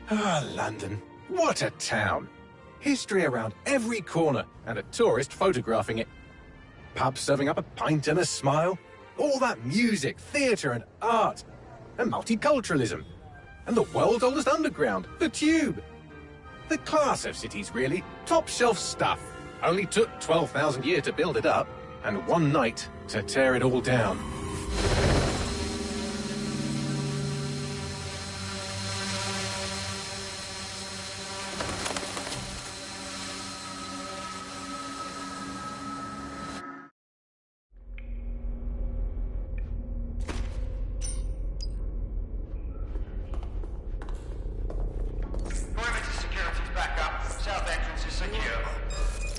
Ah, London. What a town. History around every corner and a tourist photographing it. Pubs serving up a pint and a smile. All that music, theatre and art. And multiculturalism. And the world's oldest underground, the Tube. The class of cities, really. Top shelf stuff. Only took 12,000 years to build it up, and one night to tear it all down.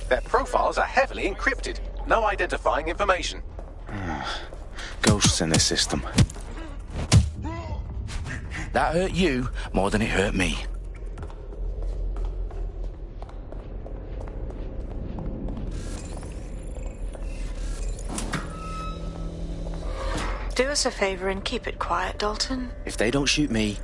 Their profiles are heavily encrypted. No identifying information. Ghosts in the system. That hurt you more than it hurt me. Do us a favor and keep it quiet, Dalton. If they don't shoot me...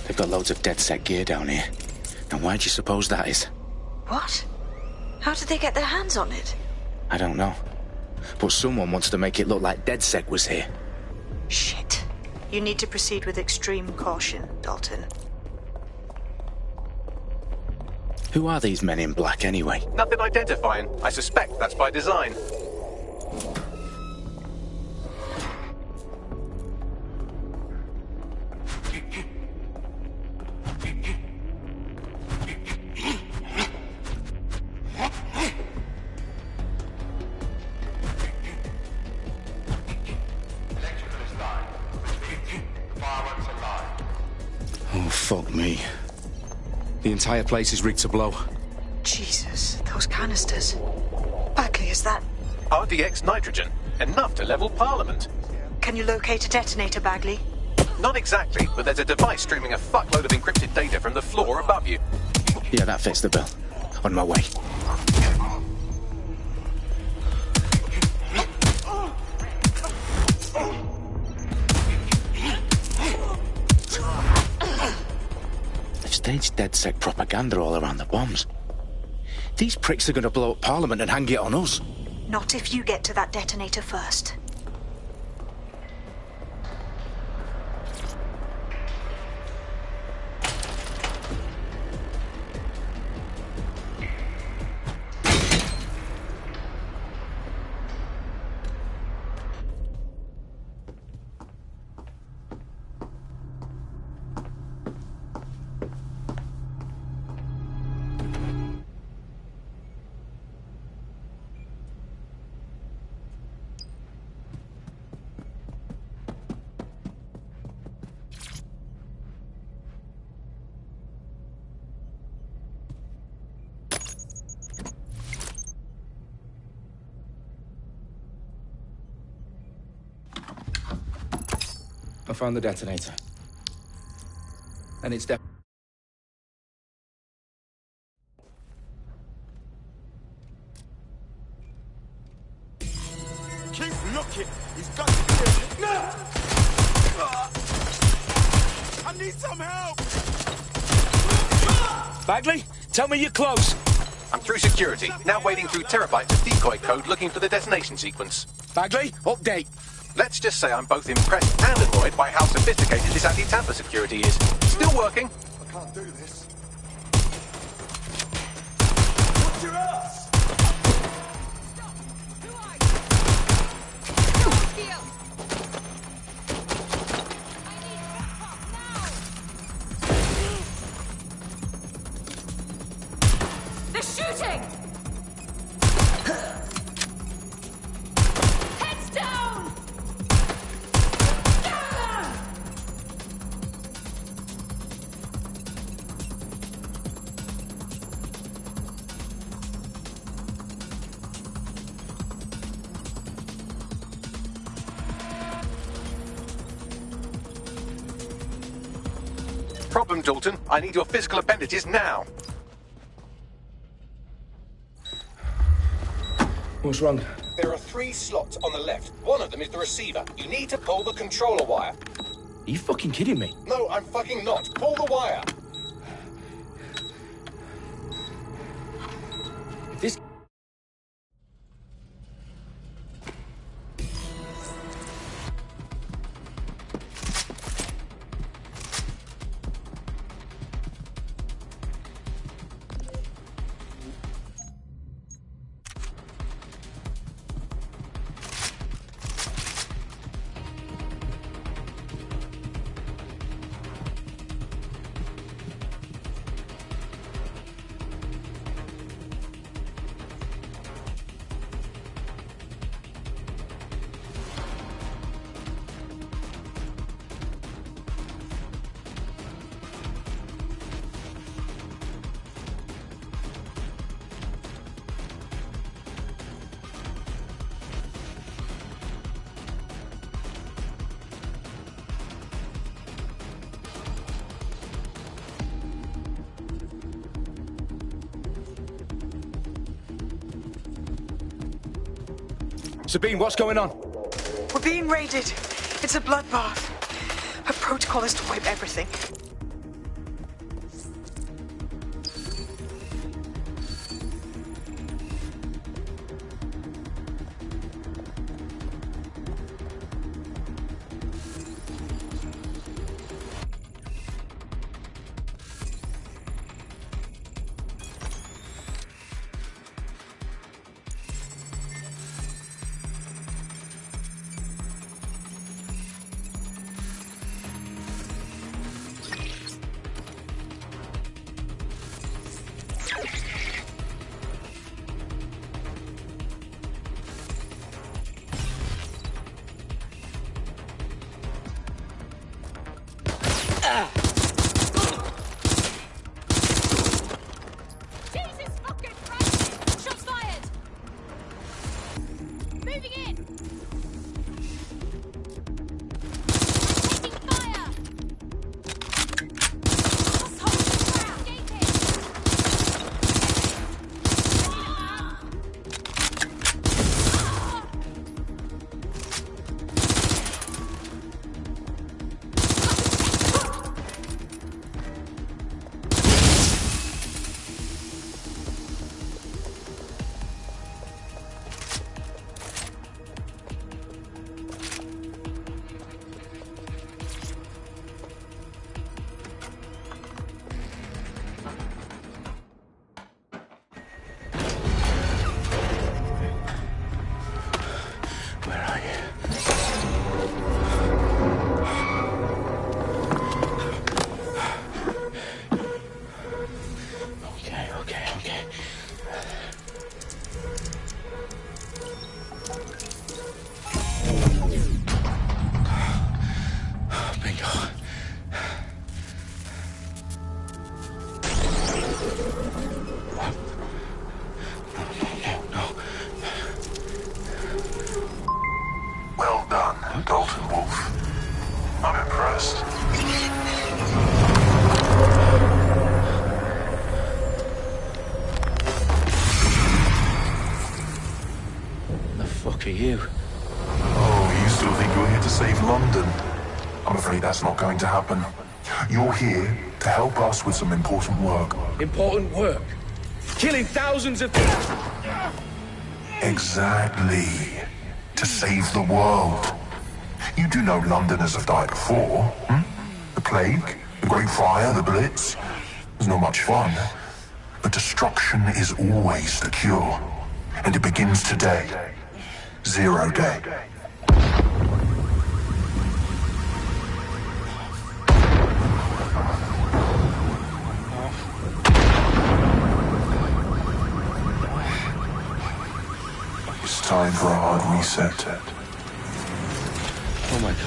They've got loads of DedSec gear down here. And why do you suppose that is? What? How did they get their hands on it? I don't know. But someone wants to make it look like DedSec was here. Shit. You need to proceed with extreme caution, Dalton. Who are these men in black anyway? Nothing identifying. I suspect that's by design. Oh, fuck me. The entire place is rigged to blow. Jesus, those canisters. Bagley, is that... RDX nitrogen. Enough to level Parliament. Can you locate a detonator, Bagley? Not exactly, but there's a device streaming a fuckload of encrypted data from the floor above you. Yeah, that fits the bill. On my way. They've staged DedSec propaganda all around the bombs. These pricks are going to blow up Parliament and hang it on us. Not if you get to that detonator first. I found the detonator. And it's Look it! He's got to be here! No! I need some help! Bagley, tell me you're close. I'm through security, now wading through terabytes of decoy code looking for the detonation sequence. Bagley, update. Let's just say I'm both impressed and annoyed by how sophisticated this anti-tamper security is. Still working. I can't do this. Watch your ass! They're shooting! Heads down! Problem, Dalton. I need your physical appendages now. What's wrong? There are 3 slots on the left. One of them is the receiver. You need to pull the controller wire. Are you fucking kidding me? No, I'm fucking not. Pull the wire. This... Sabine, what's going on? We're being raided. It's a bloodbath. Her protocol is to wipe everything. Jesus fucking Christ! Shots fired! Moving in! Taking fire! Just hold the ground! Escaping! Where are you? Okay. Bingo. No. Well done, Dalton Wolf. I'm impressed. The fuck are you? still think you're here to save London. I'm afraid that's not going to happen. You're here to help us with some important work. Important work? Killing thousands of people? Exactly. To save the world. You do know Londoners have died before, hmm? The plague, the Great Fire, the Blitz. It's not much fun. But destruction is always the cure. And it begins today. Zero Day. It's time for a hard reset. Oh my god.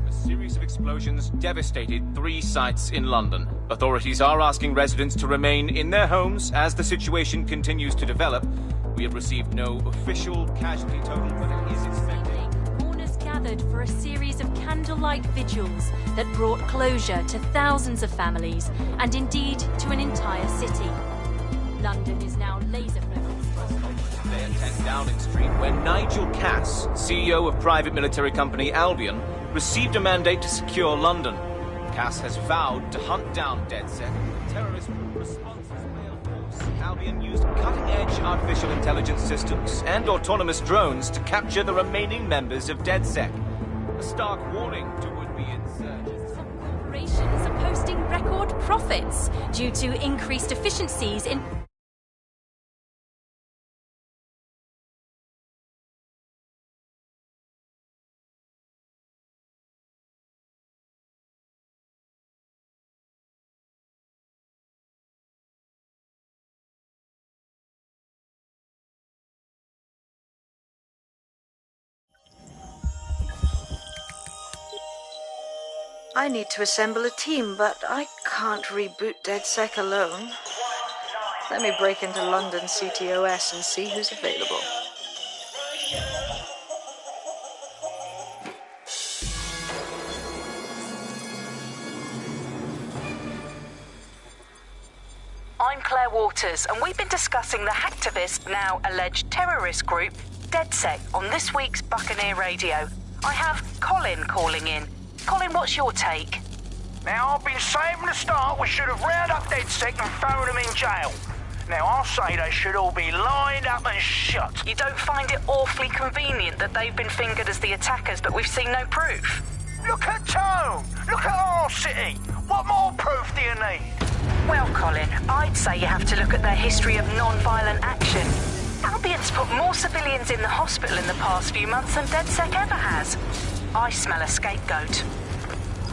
A series of explosions devastated 3 sites in London. Authorities are asking residents to remain in their homes as the situation continues to develop. We have received no official casualty total, but it is expected. Mourners gathered for a series of candlelight vigils that brought closure to thousands of families and indeed to an entire city. London is now laser focused. Today at 10 Downing Street, where Nigel Cass, CEO of private military company Albion, received a mandate to secure London. Cass has vowed to hunt down DedSec. Terrorist responses mail force. Albion used cutting-edge artificial intelligence systems and autonomous drones to capture the remaining members of DedSec. A stark warning to would-be insurgents. Some corporations are posting record profits due to increased efficiencies in I need to assemble a team, but I can't reboot DedSec alone. Let me break into London CTOS and see who's available. I'm Claire Waters, and we've been discussing the hacktivist, now alleged terrorist group, DedSec, on this week's Buccaneer Radio. I have Colin calling in. Colin, what's your take? Now, I've been saying from the start we should have rounded up DedSec and thrown them in jail. Now, I'll say they should all be lined up and shot. You don't find it awfully convenient that they've been fingered as the attackers, but we've seen no proof? Look at Tone! Look at our city! What more proof do you need? Well, Colin, I'd say you have to look at their history of non-violent action. Albion's put more civilians in the hospital in the past few months than DedSec ever has. I smell a scapegoat.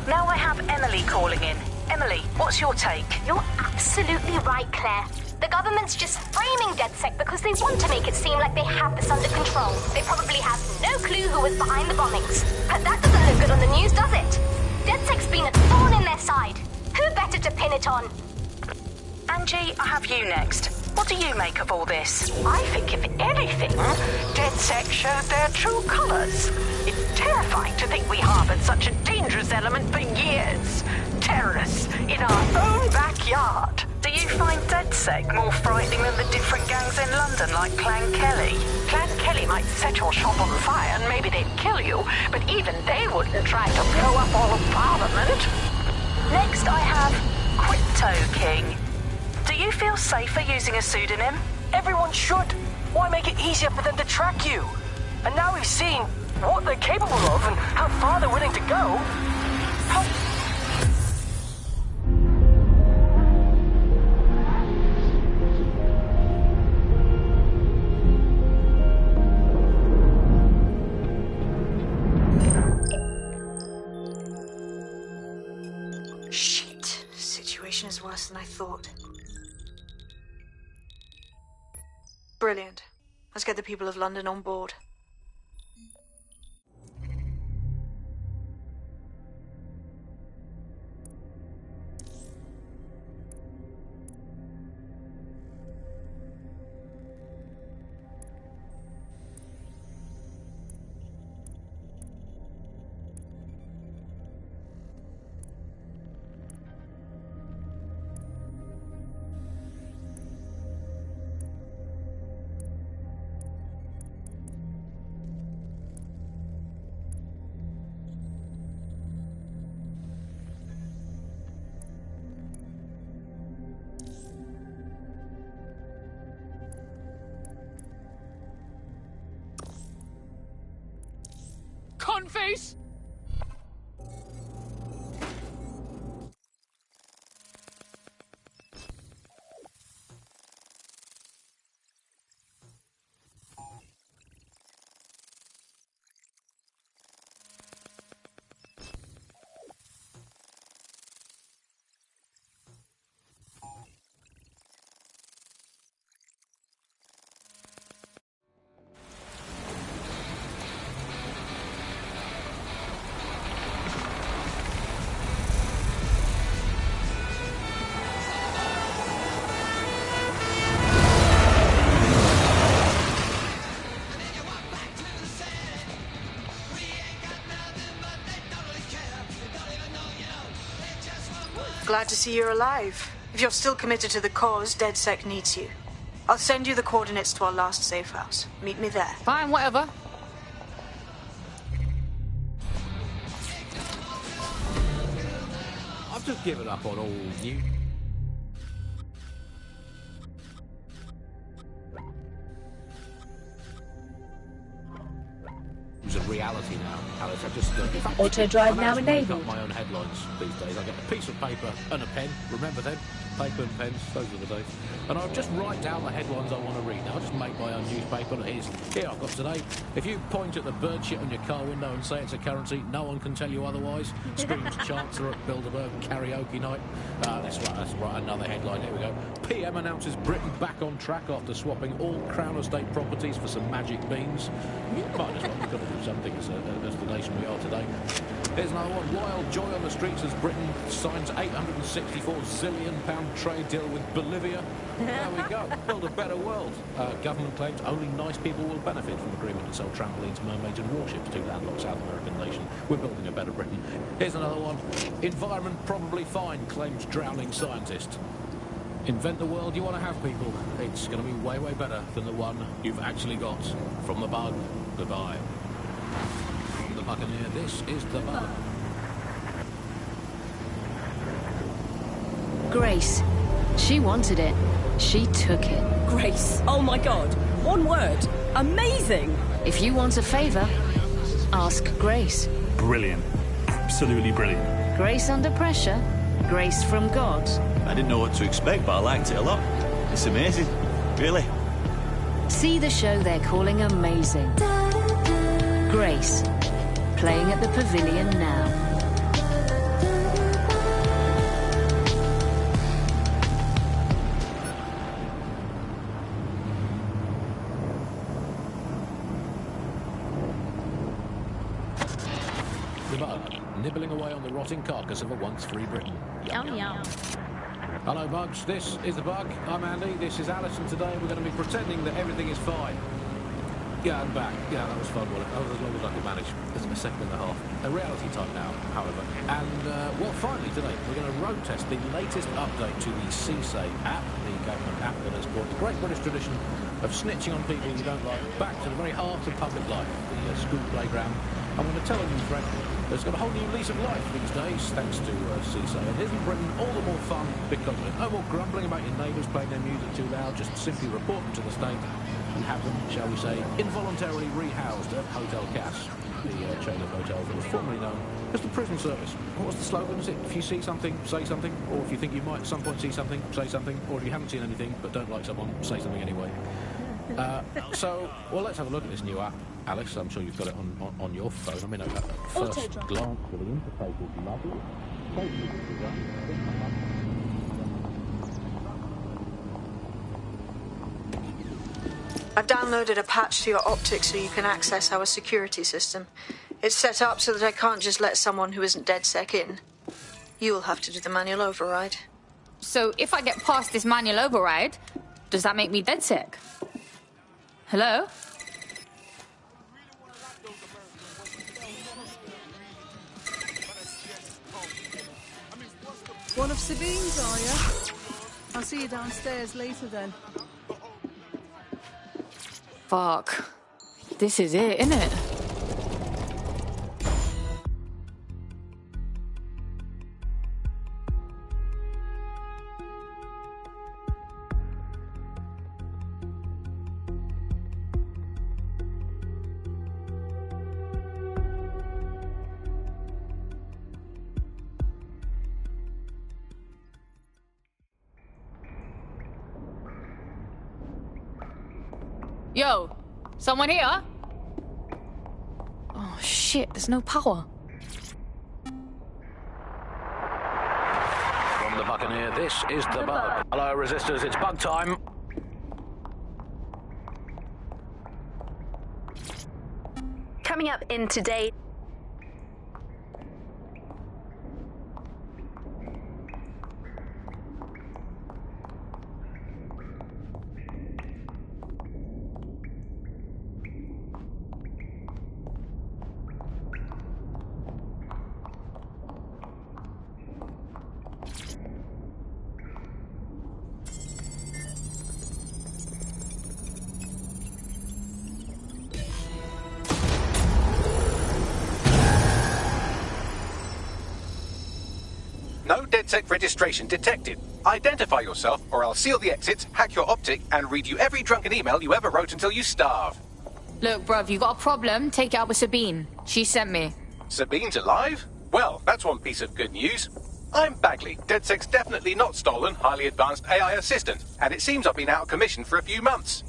Now I have Emily calling in. Emily, what's your take? You're absolutely right, Claire. The government's just framing DedSec because they want to make it seem like they have this under control. They probably have no clue who was behind the bombings. But that doesn't look good on the news, does it? DedSec's been a thorn in their side. Who better to pin it on? Angie, I have you next. What do you make of all this? I think, if anything, DedSec showed their true colours. It's terrifying to think we harboured such a dangerous element for years. Terrorists in our own backyard. Do you find DedSec more frightening than the different gangs in London, like Clan Kelly? Clan Kelly might set your shop on fire and maybe they'd kill you, but even they wouldn't try to blow up all of Parliament. Next I have Crypto King. Do you feel safer using a pseudonym? Everyone should. Why make it easier for them to track you? And now we've seen what they're capable of and how far they're willing to go. Shit. Situation is worse than I thought. Brilliant. Let's get the people of London on board. cunt face! Glad to see you're alive. If you're still committed to the cause, DedSec needs you. I'll send you the coordinates to our last safe house. Meet me there. Fine, whatever. I've just given up on all you. It's a reality now, Alice. I just in fact, Auto drive I now manage to make enabled. up my own headlines these days. I get a piece of paper and a pen. Remember them? Paper and pens. Those were the days. And I'll just write down the headlines I want to read. Now I'll just make my own newspaper. Here I've got today. If you point at the bird shit on your car window and say it's a currency, no one can tell you otherwise. Screams Chancellor at Bilderberg karaoke night. That's right. Another headline. Here we go. PM announces Britain back on track after swapping all Crown Estate properties for some magic beans. Might as well. We've got to do something as the nation we are today. Here's another one. Wild joy on the streets as Britain signs £864 zillion trade deal with Bolivia. There we go. Build a better world. Government claims only nice people will benefit from agreement to sell trampolines, mermaids and warships to landlocked South American nation. We're building a better Britain. Here's another one. Environment probably fine, claims drowning scientist. Invent the world you want to have, people. It's going to be way, way better than the one you've actually got. From the bug, goodbye. From the Buccaneer, this is the bug. Grace. She wanted it. She took it. Grace. Oh my god. One word. Amazing. If you want a favour, ask Grace. Brilliant. Absolutely brilliant. Grace under pressure. Grace from God. I didn't know what to expect, but I liked it a lot. It's amazing. Really. See the show they're calling Amazing. Grace. Playing at the Pavilion now. The bug, nibbling away on the rotting carcass of a once free Britain. Yum, yum. Hello, bugs. This is the bug. I'm Andy. This is Alice, and today we're going to be pretending that everything is fine. Yeah, I'm back. Yeah, that was fun, wasn't it? That was as long as I could manage. It's a second and a half. A reality time now, however. And, well, finally today, we're going to road test the latest update to the CSAVE app, the government app that has brought the great British tradition of snitching on people you don't like back to the very heart of public life, the school playground. I'm going to tell a new friend that's got a whole new lease of life these days, thanks to CSAVE. And isn't Britain all the more fun because of it? No more grumbling about your neighbours playing their music too loud, just simply report them to the state and have them, shall we say, involuntarily rehoused at Hotel Cass, the chain of hotels that was formerly known as the prison service. What was the slogan? Was it, if you see something, say something, or if you think you might at some point see something, say something, or if you haven't seen anything but don't like someone, say something anyway. Well, let's have a look at this new app. Alice, I'm sure you've got it on your phone. I mean, at first glance, the interface is lovely. I've downloaded a patch to your optics so you can access our security system. It's set up so that I can't just let someone who isn't DedSec in. You'll have to do the manual override. So if I get past this manual override, does that make me DedSec? Hello? One of Sabine's, are you? I'll see you downstairs later then. Fuck. This is it, innit? Yo, someone here? Oh shit, there's no power. From the Buccaneer, this is the Bug. Hello, resistors, it's bug time. Coming up in today. No DedSec registration detected. Identify yourself, or I'll seal the exits, hack your optic, and read you every drunken email you ever wrote until you starve. Look, bruv, you got a problem? Take it out with Sabine. She sent me. Sabine's alive? Well, that's one piece of good news. I'm Bagley, DedSec's definitely not stolen, highly advanced AI assistant, and it seems I've been out of commission for a few months.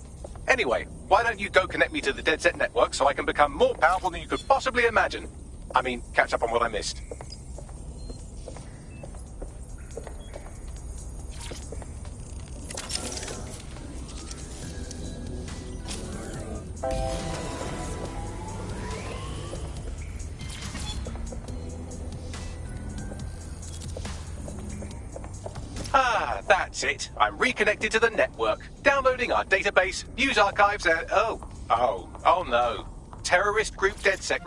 Anyway, why don't you go connect me to the DedSec network so I can become more powerful than you could possibly imagine? I mean, catch up on what I missed. Ah, that's it. I'm reconnected to the network, downloading our database, news archives, and oh no. Terrorist group DedSec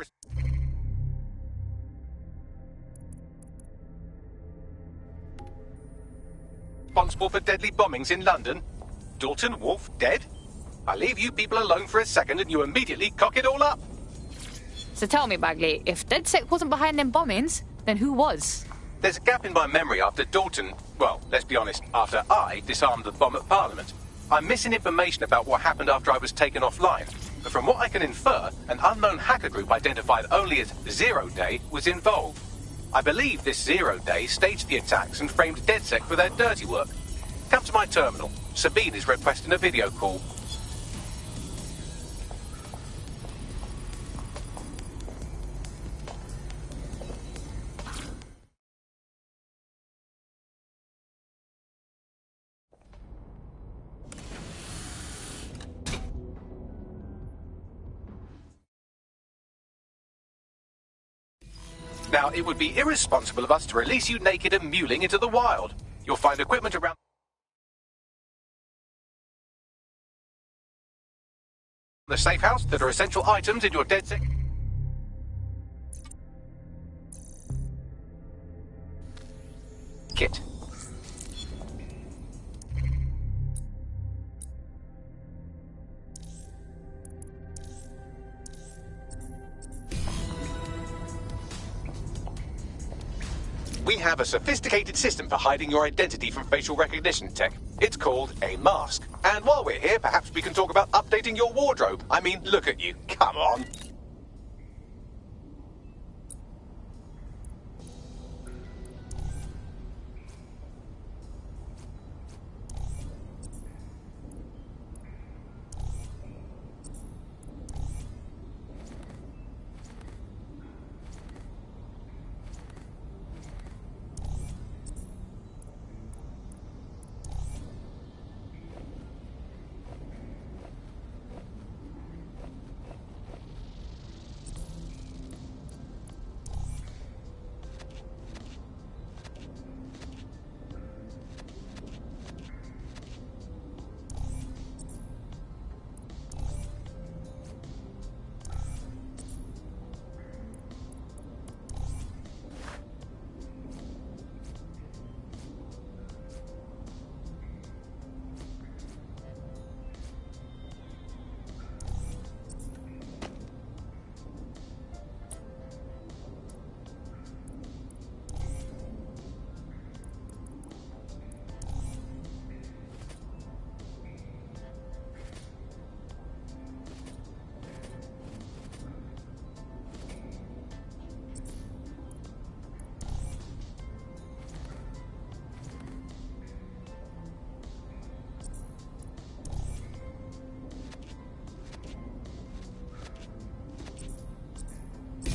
responsible for deadly bombings in London. Dalton Wolfe dead? I leave you people alone for a second and you immediately cock it all up. So tell me, Bagley, if DedSec wasn't behind them bombings, then who was? There's a gap in my memory after Dalton, well, let's be honest, after I disarmed the bomb at Parliament. I'm missing information about what happened after I was taken offline. But from what I can infer, an unknown hacker group identified only as Zero Day was involved. I believe this Zero Day staged the attacks and framed DedSec for their dirty work. Come to my terminal. Sabine is requesting a video call. Now, it would be irresponsible of us to release you naked and mewling into the wild. You'll find equipment around the safe house that are essential items in your DedSec kit. We have a sophisticated system for hiding your identity from facial recognition tech. It's called a mask. And while we're here, perhaps we can talk about updating your wardrobe. I mean, look at you. Come on.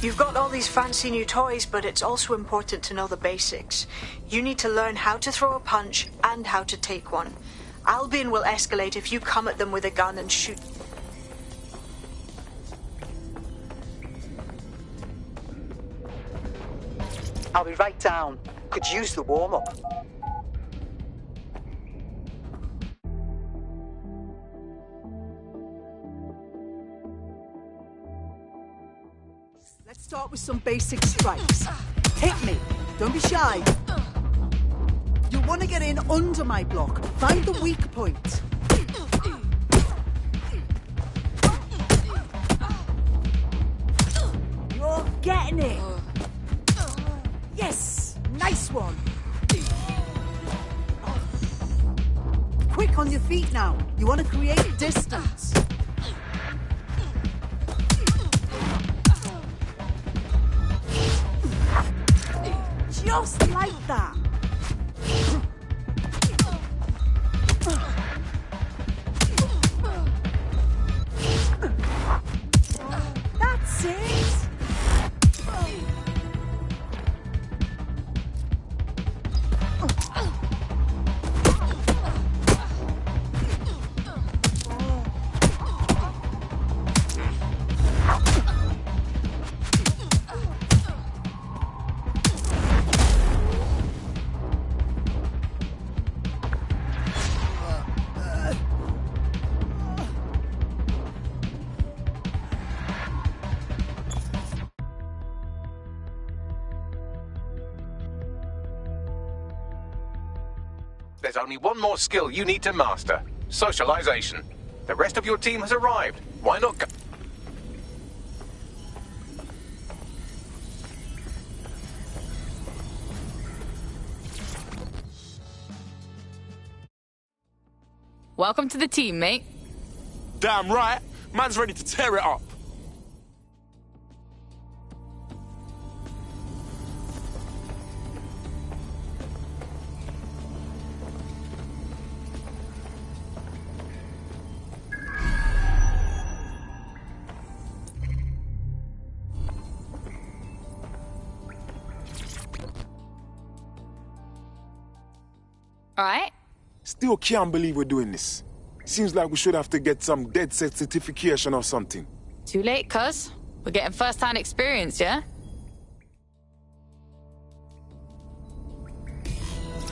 You've got all these fancy new toys, but it's also important to know the basics. You need to learn how to throw a punch and how to take one. Albion will escalate if you come at them with a gun and shoot. I'll be right down. Could use the warm-up. Let's start with some basic strikes. Hit me. Don't be shy. You want to get in under my block. Find the weak point. You're getting it. Yes! Nice one. Quick on your feet now. You want to create distance. Just like that. That's it. There's only one more skill you need to master. Socialization. The rest of your team has arrived. Why not go... Welcome to the team, mate. Damn right. Man's ready to tear it up. All right. Still can't believe we're doing this. Seems like we should have to get some DedSec certification or something. Too late, cuz. We're getting first-hand experience, yeah?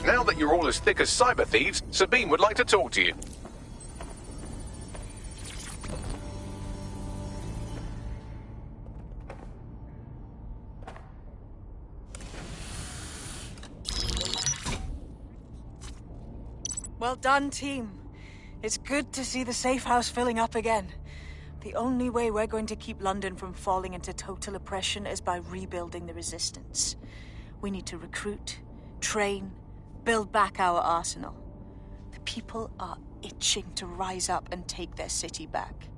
Now that you're all as thick as cyber thieves, Sabine would like to talk to you. Well done, team. It's good to see the safe house filling up again. The only way we're going to keep London from falling into total oppression is by rebuilding the resistance. We need to recruit, train, build back our arsenal. The people are itching to rise up and take their city back.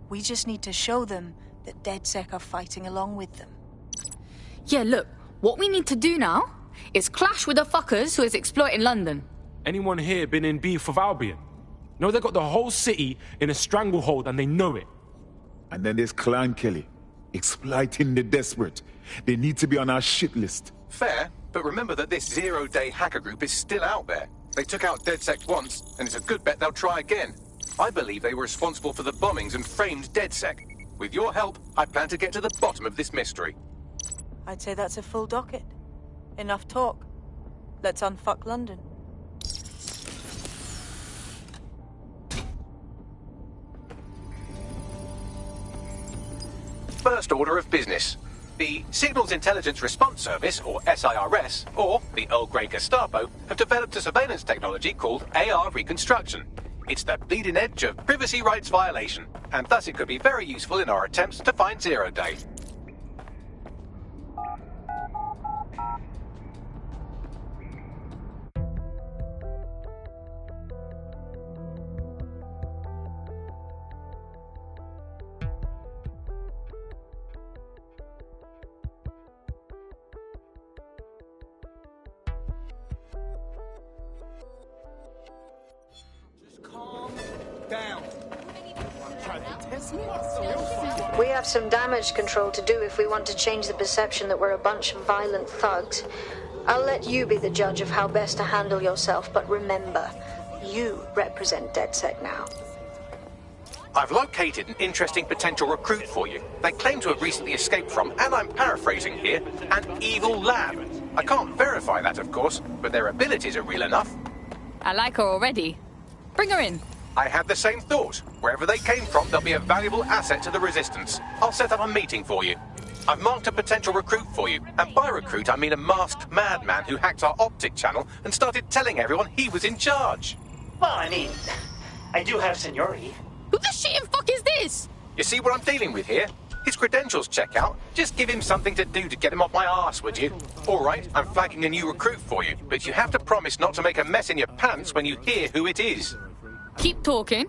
We just need to show them that DedSec are fighting along with them. Yeah, look, what we need to do now is clash with the fuckers who is exploiting London. Anyone here been in beef with Albion? No, they got the whole city in a stranglehold and they know it. And then there's Clan Kelly, exploiting the desperate. They need to be on our shit list. Fair, but remember that this zero-day hacker group is still out there. They took out DedSec once, and it's a good bet they'll try again. I believe they were responsible for the bombings and framed DedSec. With your help, I plan to get to the bottom of this mystery. I'd say that's a full docket. Enough talk. Let's unfuck London. First order of business. The Signals Intelligence Response Service, or SIRS, or the Earl Grey Gestapo, have developed a surveillance technology called AR Reconstruction. It's the bleeding edge of privacy rights violation, and thus it could be very useful in our attempts to find Zero Day. Down. I'm trying to test We have some damage control to do if we want to change the perception that we're a bunch of violent thugs. I'll let you be the judge of how best to handle yourself, but remember, you represent DedSec now. I've located an interesting potential recruit for you. They claim to have recently escaped from, and I'm paraphrasing here, an evil lab. I can't verify that, of course, but their abilities are real enough. I like her already. Bring her in. I had the same thought. Wherever they came from, they'll be a valuable asset to the Resistance. I'll set up a meeting for you. I've marked a potential recruit for you, and by recruit I mean a masked madman who hacked our optic channel and started telling everyone he was in charge. Well, I mean, I do have seniority. Who the shit and fuck is this? You see what I'm dealing with here? His credentials check out. Just give him something to do to get him off my arse, would you? All right, I'm flagging a new recruit for you, but you have to promise not to make a mess in your pants when you hear who it is. Keep talking.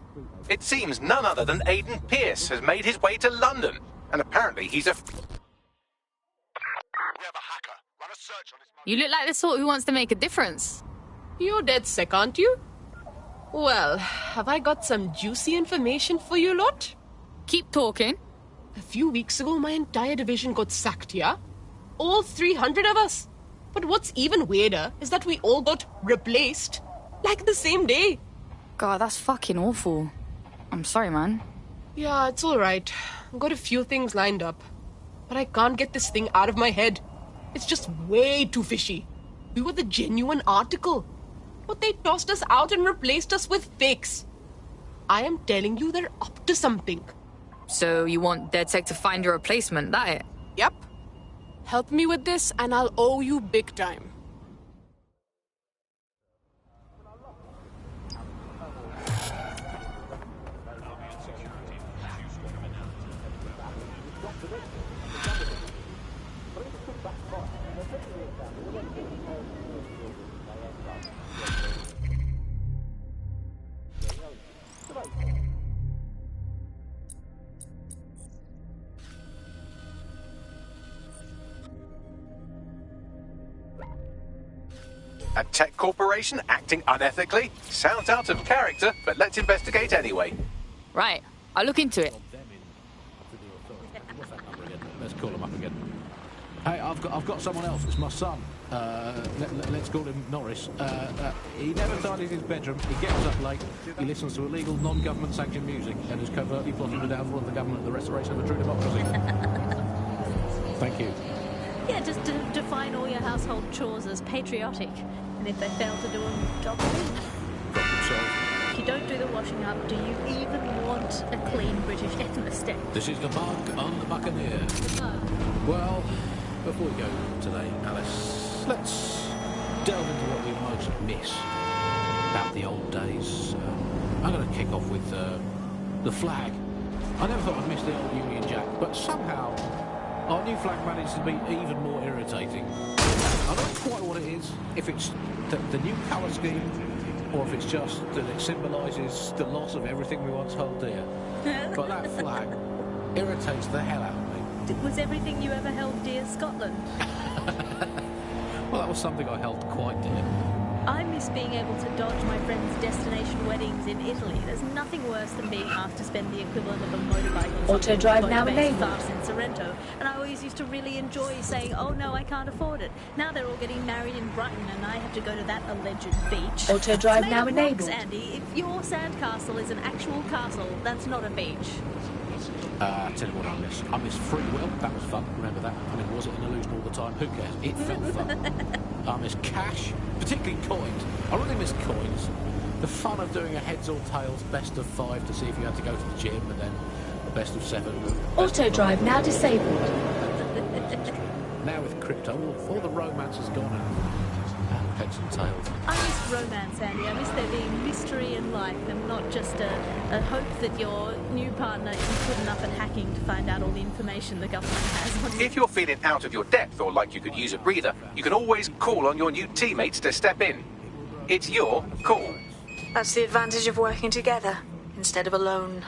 It seems none other than Aiden Pierce has made his way to London, and apparently he's a... You look like the sort who wants to make a difference. You're DedSec, aren't you? Well, have I got some juicy information for you lot? Keep talking. A few weeks ago, my entire division got sacked, yeah? All 300 of us. But what's even weirder is that we all got replaced. Like the same day. God, that's fucking awful. I'm sorry, man. Yeah, it's alright. I've got a few things lined up. But I can't get this thing out of my head. It's just way too fishy. We were the genuine article. But they tossed us out and replaced us with fakes. I am telling you, they're up to something. So you want DedSec to find a replacement, that it? Yep. Help me with this and I'll owe you big time. A tech corporation acting unethically? Sounds out of character, but let's investigate anyway. Right, I'll look into it. Let's call him up again. Hey, I've got someone else. It's my son. Let's call him Norris. He never tidies his bedroom. He gets up late. He listens to illegal, non-government sanctioned music and is covertly plotting the downfall of the government and the restoration of a true democracy. Thank you. Yeah, just define all your household chores as patriotic. And if they fail to do them, drop them in. Drop themselves. If you don't do the washing up, do you even want a clean British ethnostate? This is the bug on the Buccaneer. Well, before we go today, Alice, let's delve into what we most miss about the old days. I'm going to kick off with the flag. I never thought I'd miss the old Union Jack, but somehow our new flag managed to be even more irritating. I don't know quite what it is, if it's the new colour scheme, or if it's just that it symbolises the loss of everything we once held dear. But that flag irritates the hell out of me. Was everything you ever held dear Scotland? Well, that was something I held quite dear. I miss being able to dodge my friends' destination weddings in Italy. There's nothing worse than being asked to spend the equivalent of a motorbike on Auto drive now enabled. fast in Sorrento. And I always used to really enjoy saying, oh no, I can't afford it. Now they're all getting married in Brighton and I have to go to that alleged beach. Auto drive It's made now of rocks, enabled. Andy. If your sandcastle is an actual castle, that's not a beach. Tell you what I miss. I miss free will. That was fun. Remember that? I mean, was it an illusion all the time? Who cares? It felt fun. I miss cash, particularly coins. I really miss coins. The fun of doing a heads or tails best of 5 to see if you had to go to the gym, and then the best of 7. Auto drive now disabled. Now with crypto, all the romance has gone out. Heads and tails. I miss romance, Andy. I miss there being mystery in life and not just a hope that your new partner is good enough at hacking to find out all the information the government has on you. If you're feeling out of your depth or like you could use a breather, you can always call on your new teammates to step in. It's your call. That's the advantage of working together instead of alone.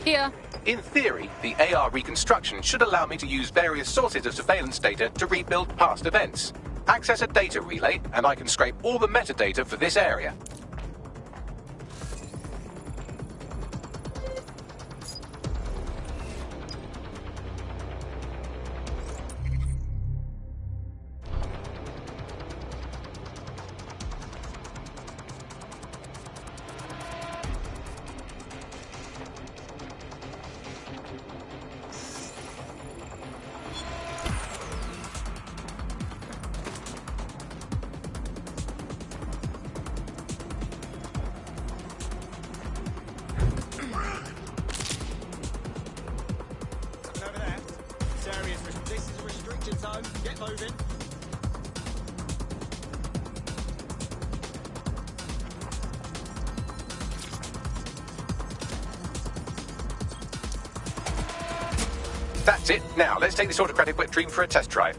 Here. In theory, the AR reconstruction should allow me to use various sources of surveillance data to rebuild past events. Access a data relay, and I can scrape all the metadata for this area. That's it. Now, let's take this autocratic wet dream for a test drive.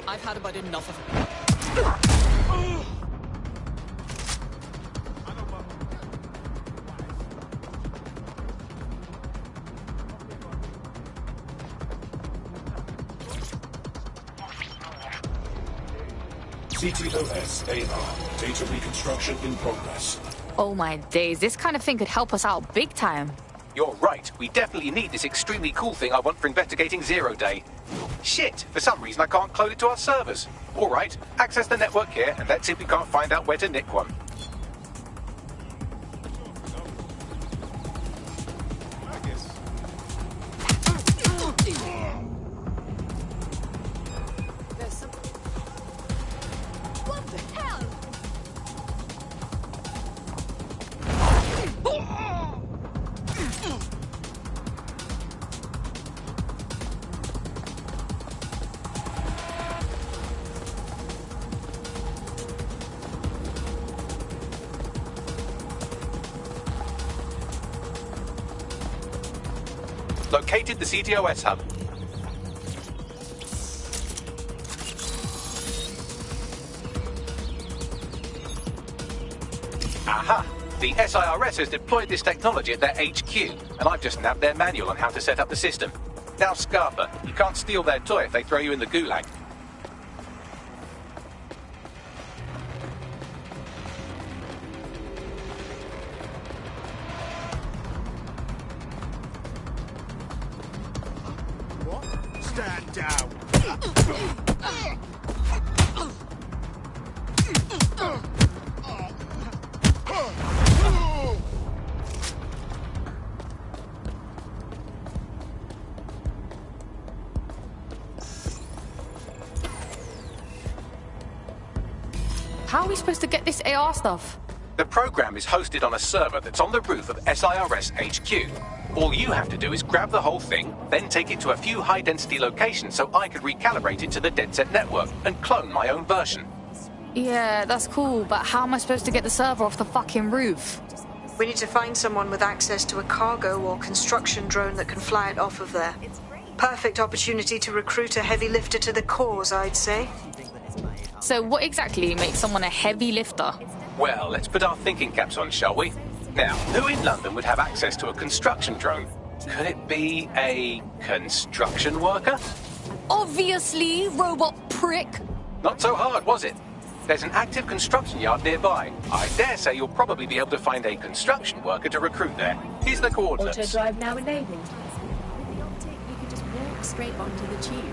I've had about enough of it. CTOS AR. Data reconstruction in progress. Oh my days, this kind of thing could help us out big time. You're right. We definitely need this extremely cool thing I want for investigating Zero Day. Shit! For some reason I can't clone it to our servers. Alright, access the network here and let's see if we can't find out where to nick one. What the hell? Located the CTOS hub. Aha! The SIRS has deployed this technology at their HQ, and I've just nabbed their manual on how to set up the system. Now, Scarpa, you can't steal their toy if they throw you in the gulag. Stand down. How are we supposed to get this AR stuff? The program is hosted on a server that's on the roof of SIRS HQ. All you have to do is grab the whole thing, then take it to a few high-density locations so I could recalibrate it to the DedSec network and clone my own version. Yeah, that's cool, but how am I supposed to get the server off the fucking roof? We need to find someone with access to a cargo or construction drone that can fly it off of there. Perfect opportunity to recruit a heavy lifter to the cause, I'd say. So what exactly makes someone a heavy lifter? Well, let's put our thinking caps on, shall we? Now, who in London would have access to a construction drone? Could it be a construction worker? Obviously, robot prick. Not so hard, was it? There's an active construction yard nearby. I dare say you'll probably be able to find a construction worker to recruit there. Here's the coordinates. Auto-drive now enabled. With the optic, you can just walk straight onto the tube.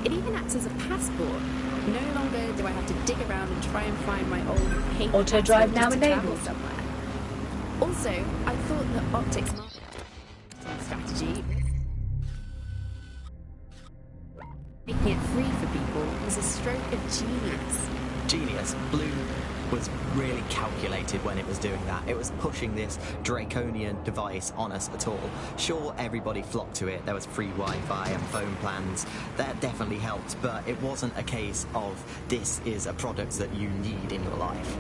It even acts as a passport. No longer do I have to dig around and try and find my old pink Auto-drive now passport to travel enabled. somewhere. Also, I thought that optics marketing strategy, making it free for people, was a stroke of genius. Genius, blue. was really calculated when it was doing that. It was pushing this draconian device on us at all. Sure, everybody flocked to it. There was free Wi-Fi and phone plans. That definitely helped, but it wasn't a case of this is a product that you need in your life.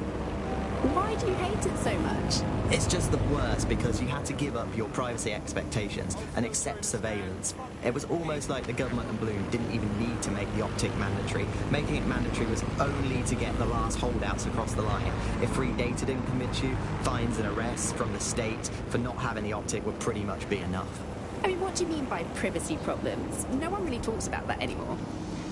Why do you hate it so much? It's just the worst because you had to give up your privacy expectations and accept surveillance. It was almost like the government and Bloom didn't even need to make the optic mandatory. Making it mandatory was only to get the last holdouts across the line. If free data didn't convince you, fines and arrests from the state for not having the optic would pretty much be enough. I mean, what do you mean by privacy problems? No one really talks about that anymore.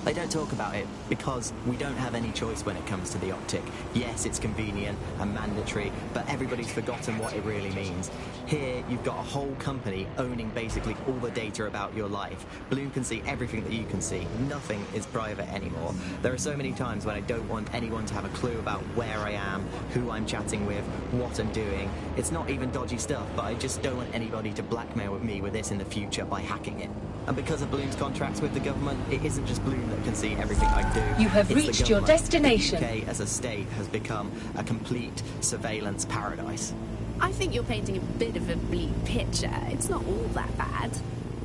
They don't talk about it because we don't have any choice when it comes to the optic. Yes, it's convenient and mandatory, but everybody's forgotten what it really means. Here, you've got a whole company owning basically all the data about your life. Bloom can see everything that you can see. Nothing is private anymore. There are so many times when I don't want anyone to have a clue about where I am, who I'm chatting with, what I'm doing. It's not even dodgy stuff, but I just don't want anybody to blackmail me with this in the future by hacking it. And because of Bloom's contracts with the government, it isn't just Bloom that can see everything I do. You have reached your destination. The UK as a state has become a complete surveillance paradise. I think you're painting a bit of a bleak picture. It's not all that bad.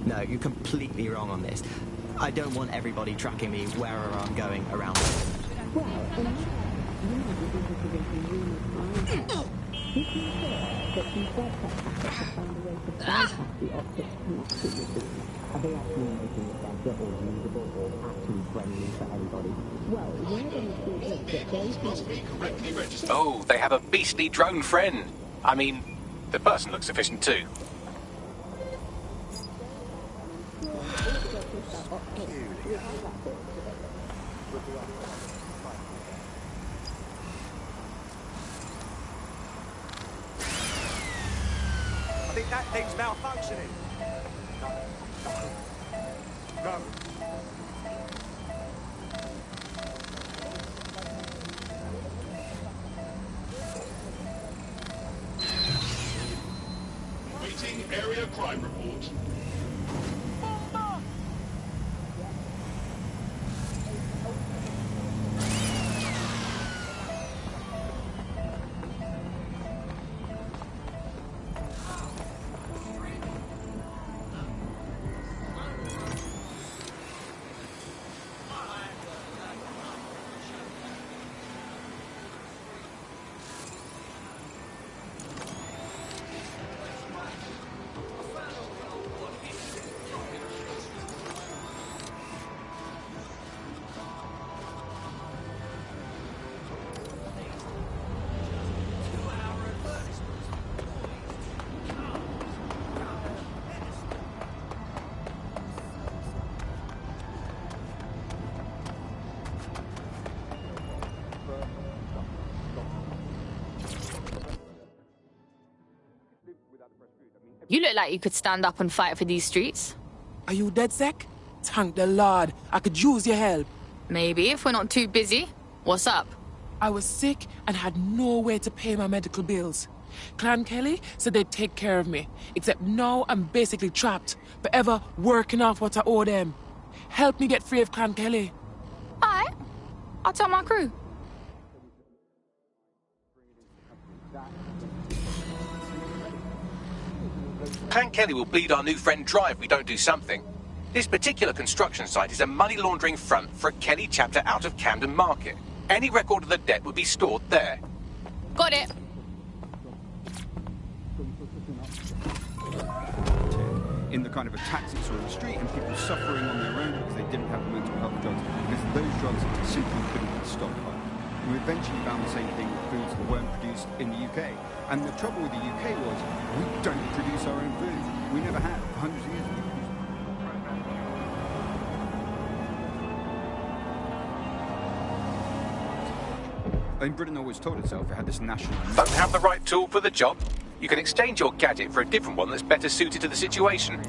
No, you're completely wrong on this. I don't want everybody tracking me wherever I'm going around the world. Are they actually making it better or usable or actually friendly for everybody? Well, we're going to see that Oh, they have a beastly drone friend. I mean, the person looks efficient too. I think that thing's malfunctioning. Go. Waiting area crime report. You look like you could stand up and fight for these streets. Are you dead, Zek? Thank the Lord. I could use your help. Maybe, if we're not too busy. What's up? I was sick and had no way to pay my medical bills. Clan Kelly said they'd take care of me, except now I'm basically trapped, forever working off what I owe them. Help me get free of Clan Kelly. Alright. I'll tell my crew. Clan Kelly will bleed our new friend dry if we don't do something. This particular construction site is a money laundering front for a Kelly chapter out of Camden Market. Any record of the debt would be stored there. Got it. In the kind of attacks that saw in the street and people suffering on their own because they didn't have the mental health drugs, because those drugs simply couldn't be stopped by. We eventually found the same thing with foods that weren't produced in the UK. And the trouble with the UK was we don't produce our own food. We never have, for hundreds of years. And Britain always told itself it had this national... Don't have the right tool for the job? You can exchange your gadget for a different one that's better suited to the situation.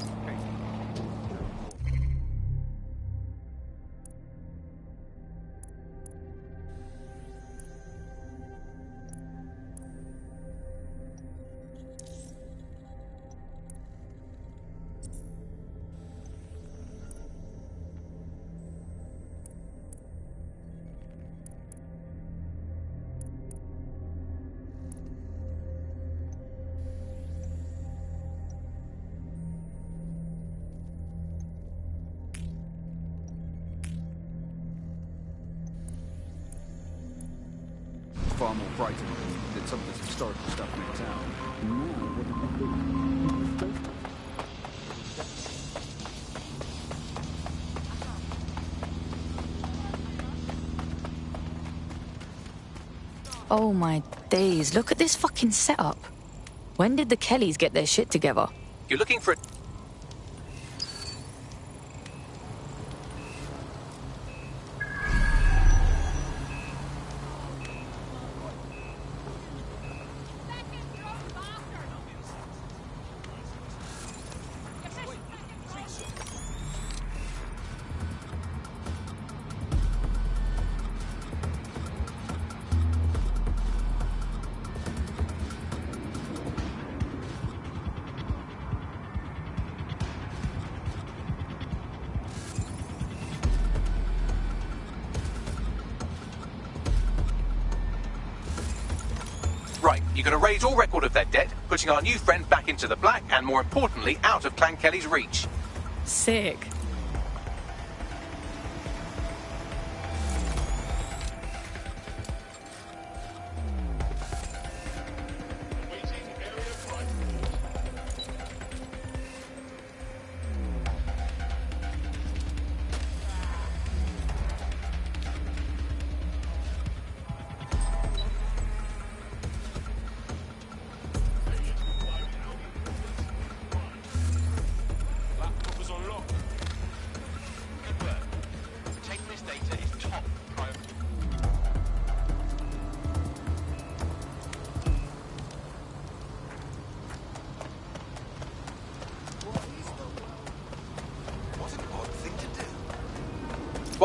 far more frightening than some of this historical stuff makes out. Oh my days, look at this fucking setup. When did the Kellys get their shit together? You're looking for a... Right, you're going to raise all record of their debt, putting our new friend back into the black, and more importantly, out of Clan Kelly's reach. Sick.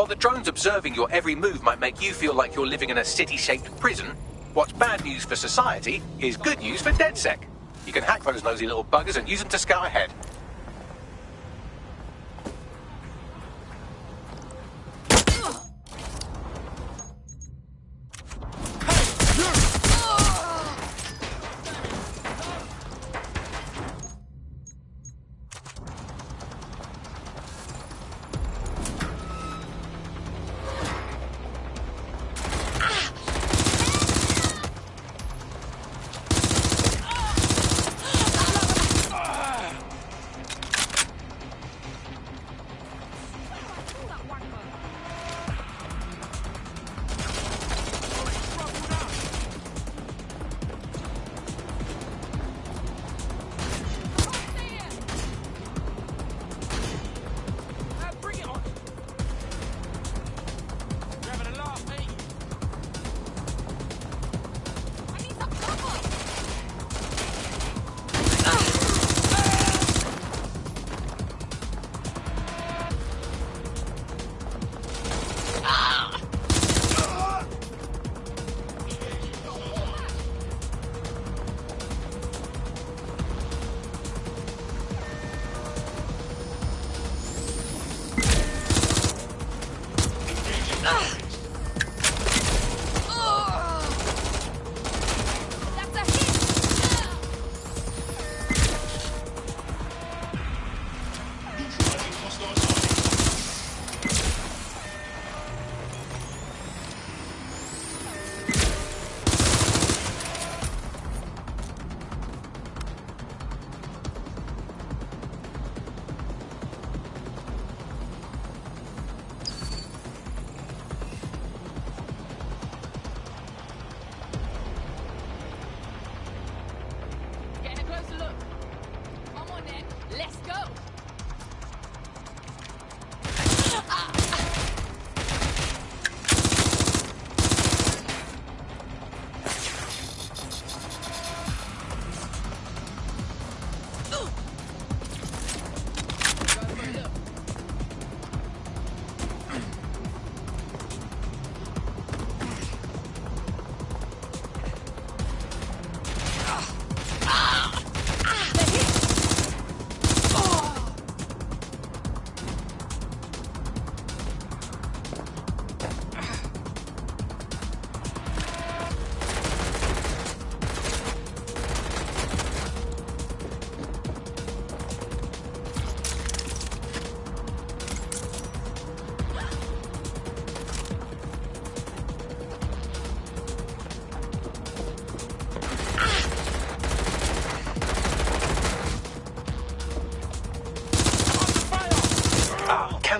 While the drones observing your every move might make you feel like you're living in a city-shaped prison, what's bad news for society is good news for DedSec. You can hack those nosy little buggers and use them to scout ahead.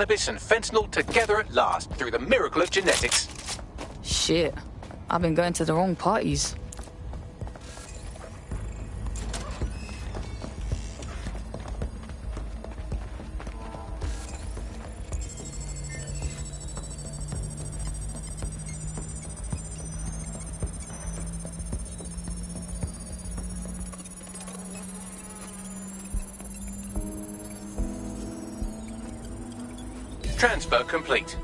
cannabis and fentanyl together at last through the miracle of genetics. Shit. I've been going to the wrong parties. Transfer complete.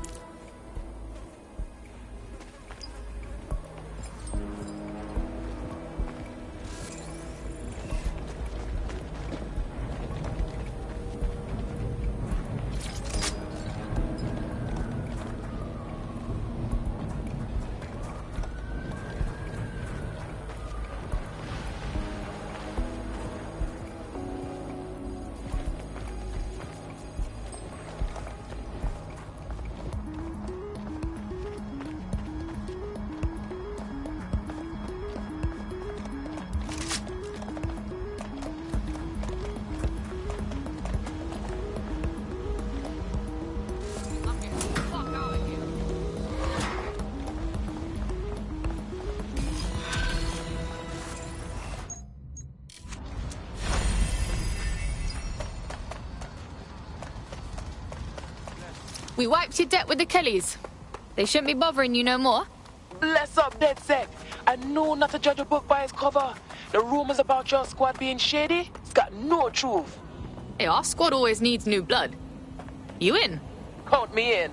We wiped your debt with the Kellys. They shouldn't be bothering you no more. Bless up, DedSec. I know not to judge a book by its cover. The rumors about your squad being shady, it's got no truth. Hey, our squad always needs new blood. You in? Count me in.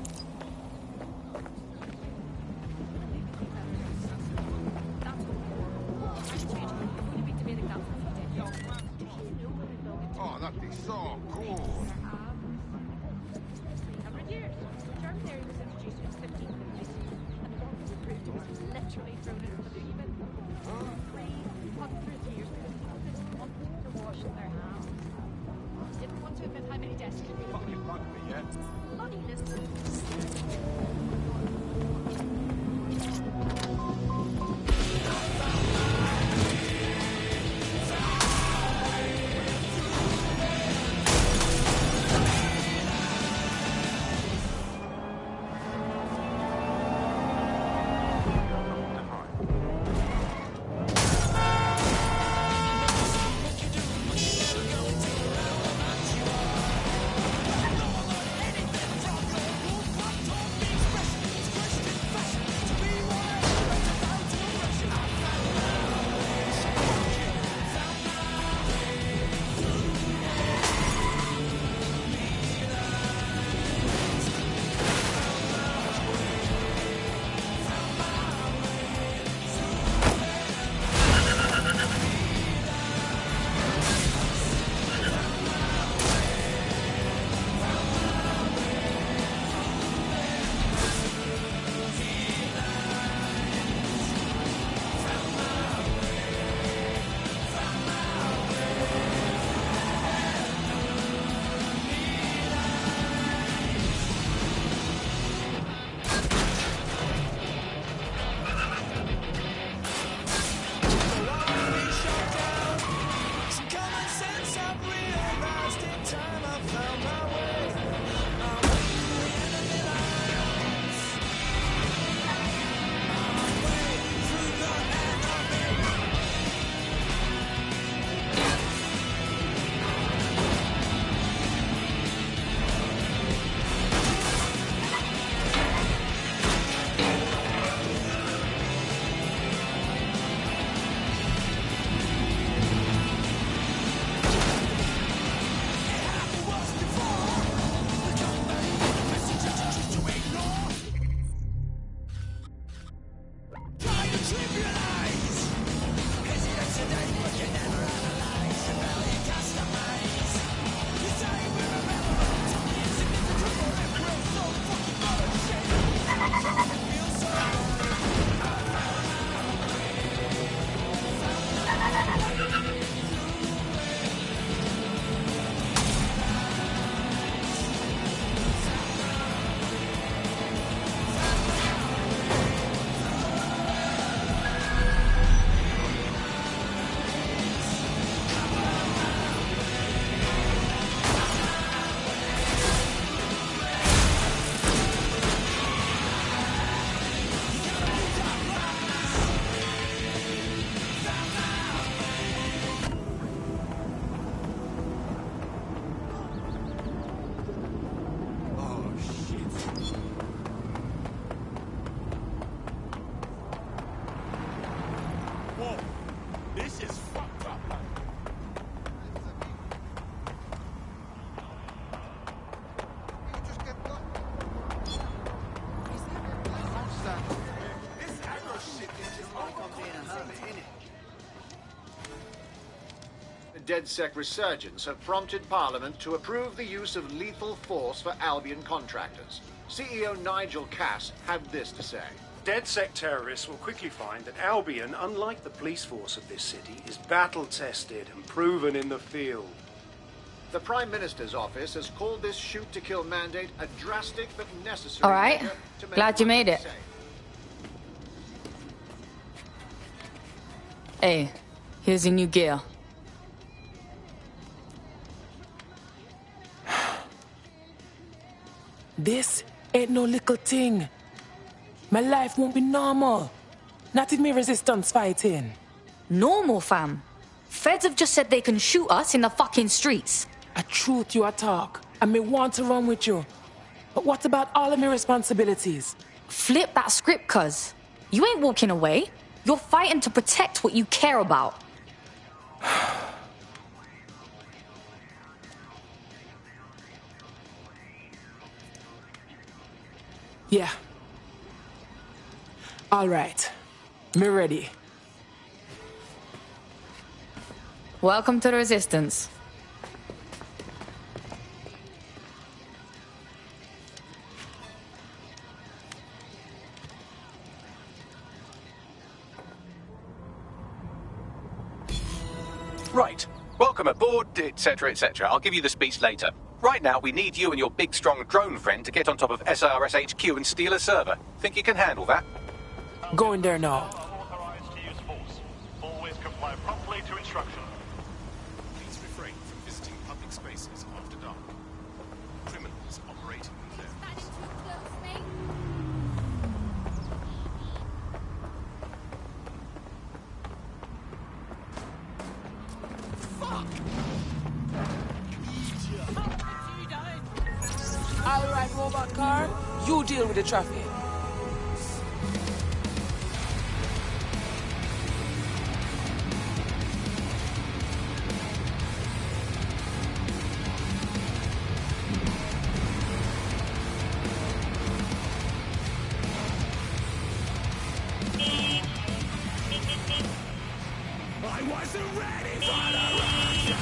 Oh, that'd be so cool. DedSec resurgence have prompted Parliament to approve the use of lethal force for Albion contractors. CEO Nigel Cass had this to say. DedSec terrorists will quickly find that Albion, unlike the police force of this city, is battle-tested and proven in the field. The Prime Minister's office has called this shoot-to-kill mandate a drastic but necessary All right. measure to make Glad you made it. safe. Hey, here's your new gear. This ain't no little thing. My life won't be normal. Not if me resistance fighting. Normal, fam. Feds have just said they can shoot us in the fucking streets. A truth you a talk, and me want to run with you. But what about all of my responsibilities? Flip that script, cuz. You ain't walking away. You're fighting to protect what you care about. Yeah. All right. Me ready. Welcome to the Resistance. Right. Welcome aboard, etc., etc. I'll give you the speech later. Right now, we need you and your big, strong drone friend to get on top of SRS HQ and steal a server. Think you can handle that? Go in there now. Authorized to use force. Always comply promptly to instruction. Please refrain from visiting public spaces after dark. Criminals operating in there. All right, robot car. You deal with the traffic. I wasn't ready for the rush.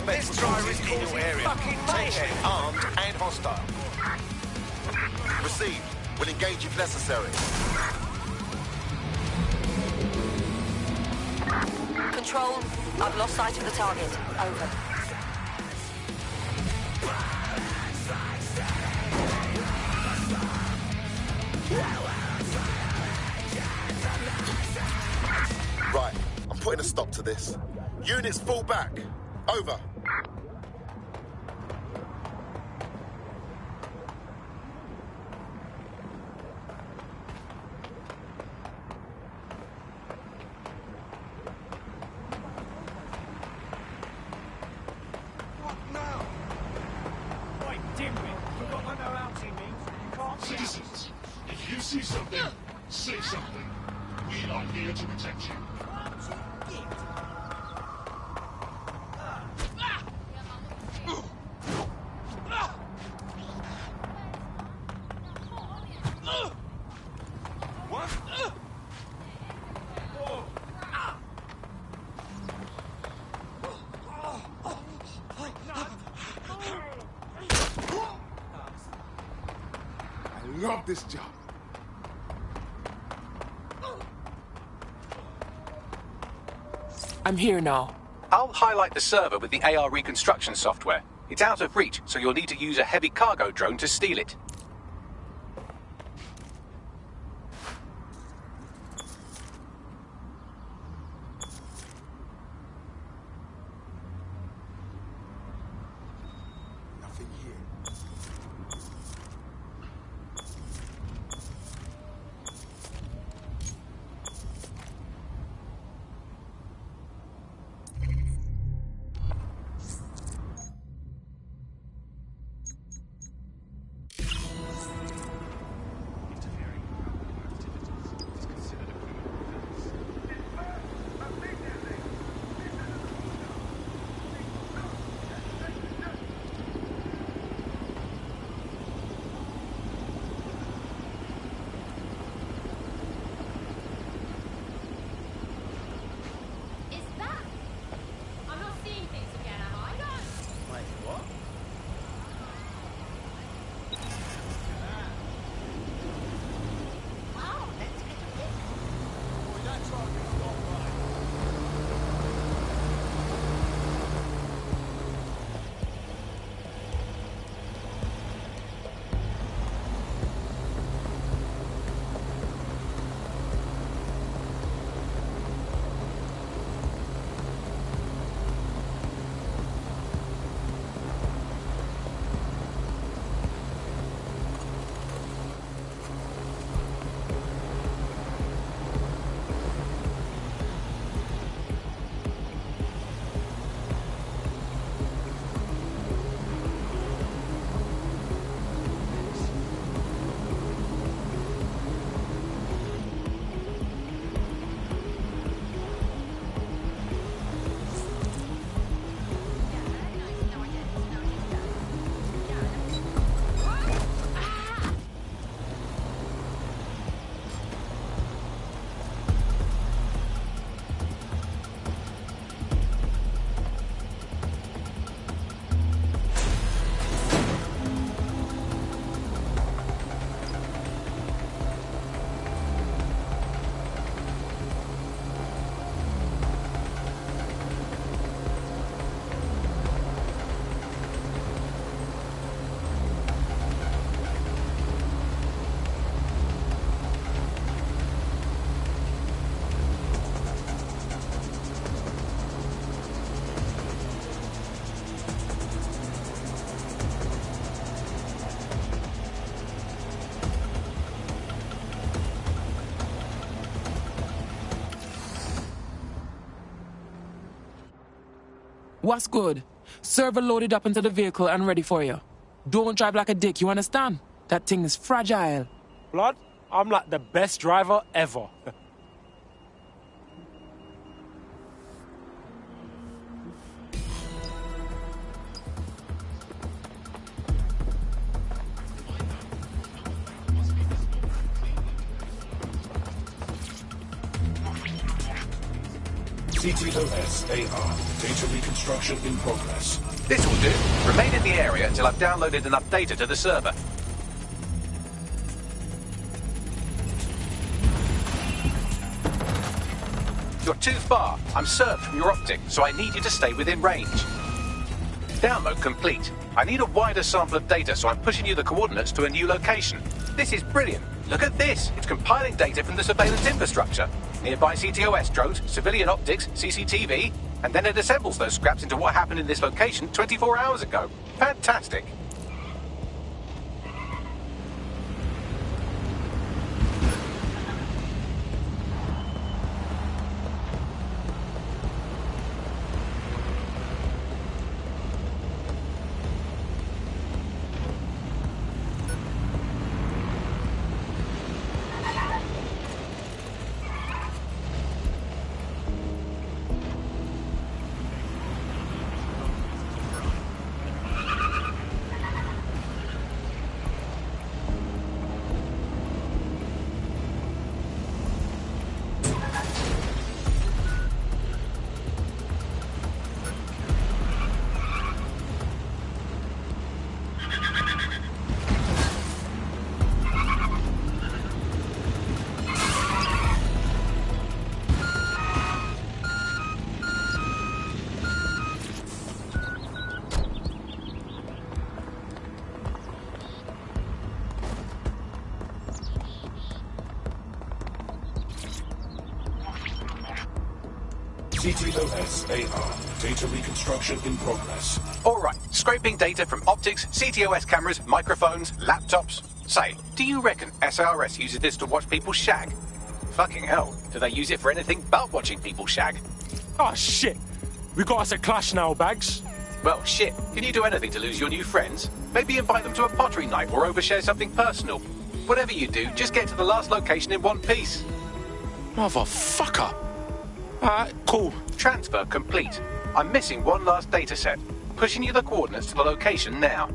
This driver is causing fucking mayhem. Armed and hostile. Received. We'll engage if necessary. Control, I've lost sight of the target. Over. Right. I'm putting a stop to this. Units fall back. Over. What now? Wait, dimwit, forgot what no outing means. You can't see Citizens, if you see something, say something. We are here to protect you. I love this job. I'm here now. I'll highlight the server with the AR reconstruction software. It's out of reach, so you'll need to use a heavy cargo drone to steal it. What's good? Server loaded up into the vehicle and ready for you. Don't drive like a dick, you understand? That thing is fragile. Blood, I'm like the best driver ever. CTOS AR. Data reconstruction in progress. This will do. Remain in the area until I've downloaded enough data to the server. You're too far. I'm served from your optic, so I need you to stay within range. Download complete. I need a wider sample of data, so I'm pushing you the coordinates to a new location. This is brilliant. Look at this. It's compiling data from the surveillance infrastructure. Nearby CTOS drones, civilian optics, CCTV, and then it assembles those scraps into what happened in this location 24 hours ago. Fantastic. CTOS AR. Data reconstruction in progress. All right, scraping data from optics, CTOS cameras, microphones, laptops. Say, do you reckon SRS uses this to watch people shag? Fucking hell, do they use it for anything but watching people shag? Oh, shit. We got us a clash now, Bags. Well, shit. Can you do anything to lose your new friends? Maybe invite them to a pottery night or overshare something personal. Whatever you do, just get to the last location in one piece. Motherfucker. Alright, cool. Transfer complete. I'm missing one last data set. Pushing you the coordinates to the location now.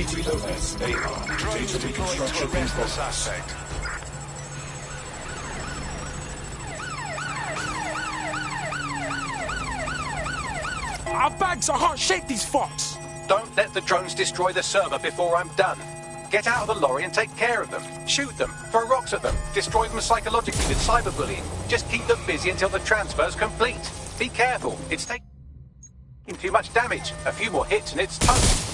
T3OS-AR. Data reconstruction in progress. Suspect. Our bags are hot. Shake these fucks. Don't let the drones destroy the server before I'm done. Get out of the lorry and take care of them. Shoot them, throw rocks at them, destroy them psychologically with cyberbullying. Just keep them busy until the transfer's complete. Be careful, it's taking too much damage. A few more hits and it's toast.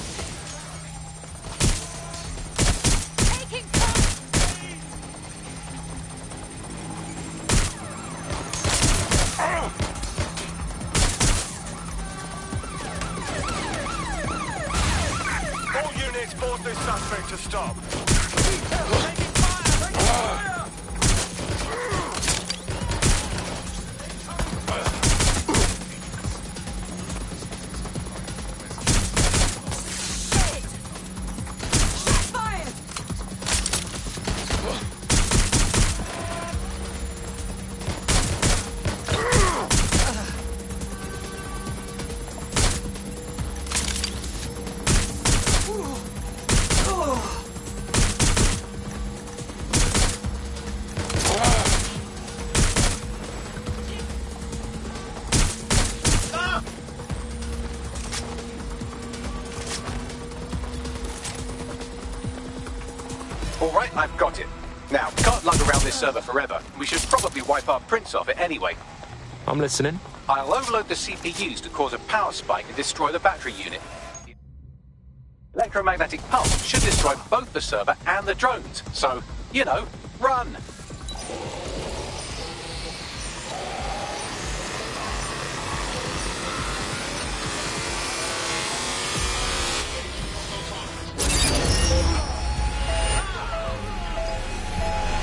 All units, force this suspect to stop. All right, I've got it. Now, can't lug around this server forever. We should probably wipe our prints off it anyway. I'm listening. I'll overload the CPUs to cause a power spike and destroy the battery unit. Electromagnetic pulse should destroy both the server and the drones. So, you know, run!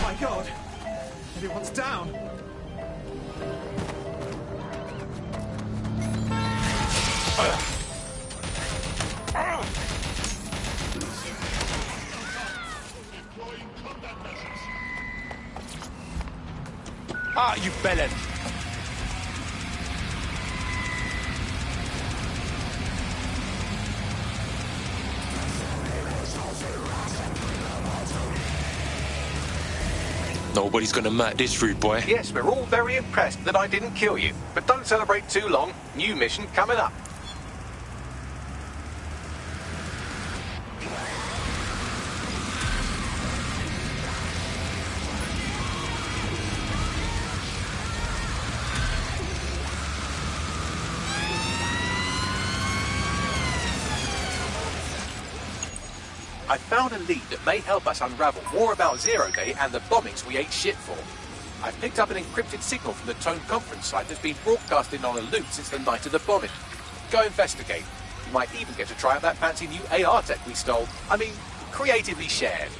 My God, everyone's down. Ah, you bellend. Nobody's gonna mat this rude boy. Yes, we're all very impressed that I didn't kill you. But don't celebrate too long. New mission coming up. I found a lead that may help us unravel more about Zero Day and the bombings we ate shit for. I've picked up an encrypted signal from the Tone conference site that's been broadcasting on a loop since the night of the bombing. Go investigate. You might even get to try out that fancy new AR tech we stole. I mean, creatively shared.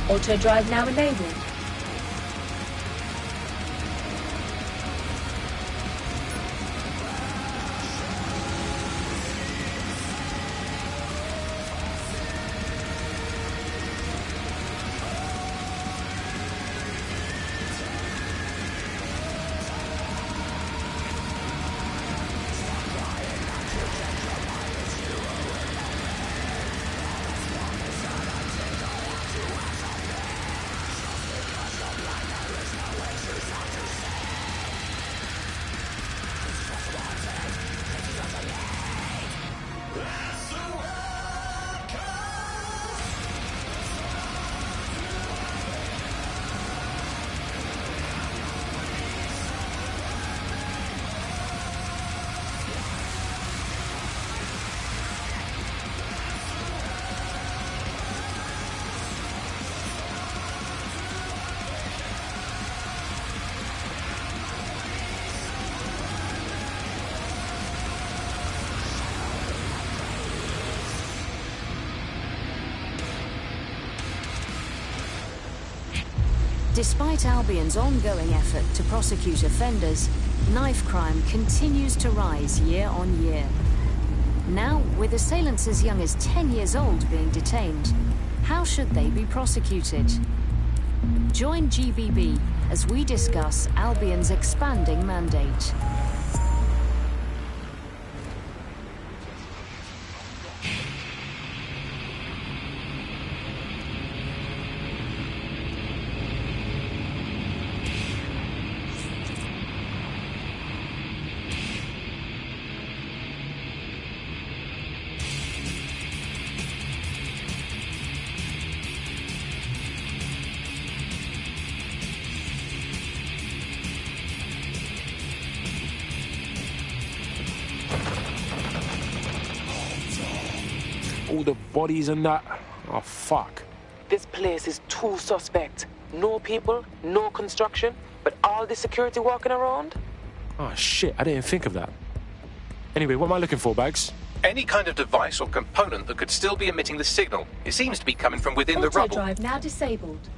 Auto drive now enabled. Despite Albion's ongoing effort to prosecute offenders, knife crime continues to rise year on year. Now, with assailants as young as 10 years old being detained, How should they be prosecuted? Join GBB as we discuss Albion's expanding mandate. All the bodies and that. Oh, fuck. This place is too suspect. No people, no construction, but all the security walking around. Oh, shit, I didn't think of that. Anyway, what am I looking for, Bags? Any kind of device or component that could still be emitting the signal. It seems to be coming from within the rubble. Auto drive now disabled.